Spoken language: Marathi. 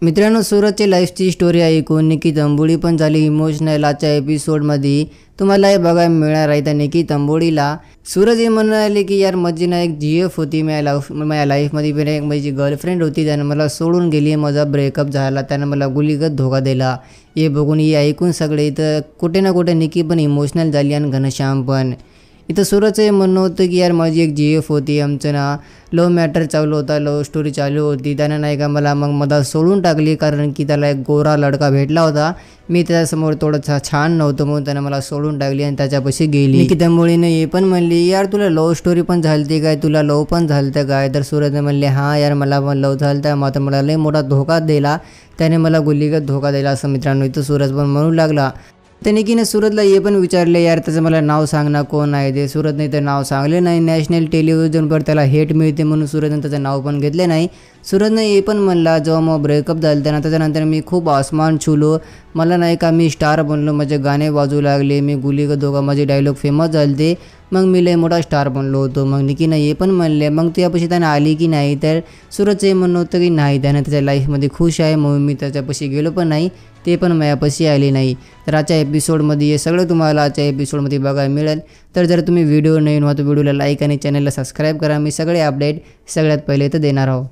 मित्रांनो, सूरजची लाईफची स्टोरी ऐकून निकी तंबोळी पण झाली इमोशनल। आजच्या एपिसोडमध्ये तुम्हाला हे बघायला मिळणार आहे। तर निकी तंबोळीला सूरज हे म्हणाले की यार माझी ना एक GF होती माझ्या लाईफमध्ये, पण एक माझी गर्लफ्रेंड होती, त्यानं मला सोडून गेली, माझा ब्रेकअप झाला, त्यानं मला गुलीगत धोका दिला। हे बघून हे ऐकून सगळे इथं कुठे ना कुठे निकी पण इमोशनल झाली आणि घनश्याम पण। इथं सूरजचं हे म्हणणं होतं की यार माझी एक GF होती, आमचं ना लव्ह मॅटर चालू होता, लव्ह स्टोरी चालू होती, त्यानं नाही का मला मग सोडून टाकली, कारण की त्याला एक गोरा लडका भेटला होता, मी त्याच्यासमोर थोडंसं छान नव्हतं म्हणून त्यानं मला सोडून टाकली आणि त्याच्यापाशी गेली। निकी तंबोळीने हे पण म्हणली यार तुला लव्ह स्टोरी पण झालती काय, तुला लव्ह पण झालतं काय? तर सूरजने म्हणले हां यार मला पण लव्ह झालतं, मात्र मला लय मोठा धोका दिला, त्याने मला गुलीगत धोका दिला असं मित्रांनो इथं सूरज पण म्हणू लागला। तर निकीने सूरजला हे पण विचारले यार त्याचं मला नाव सांग ना, कोण आहे ते? सूरजने ते नाव सांगले नाही, नॅशनल टेलिव्हिजनवर त्याला हेट मिळते म्हणून सूरजने त्याचं नाव पण घेतले नाही। सूरजने हे पण म्हणला जेव्हा मग ब्रेकअप झालं त्याच्यानंतर मी खूप आसमान छुलो, मला नाही का मी स्टार बनलो, माझे गाणे वाजू लागले, मी गुलीगत धोका माझे डायलॉग फेमस झाले, मग मी लय मोठा स्टार बनलो होतो। मग निकीनं हे पण म्हणले मग तुझ्यापाशी त्यानं आली की नाही? तर सूरजचं हे म्हणणं होतं की नाही, त्यानं त्याच्या लाईफमध्ये खुश आहे म्हणून मी त्याच्यापाशी गेलो पण नाही, ते पण माझ्यापाशी आले नाही। तर आजच्या एपिसोडमध्ये हे सगळं तुम्हाला आजच्या एपिसोडमध्ये बघायला मिळेल। तर जर तुम्ही व्हिडिओ नवीन व्हा तर व्हिडिओला लाईक आणि चॅनलला सबस्क्राईब करा, मी सगळे अपडेट सगळ्यात पहिले तर देणार आहोत।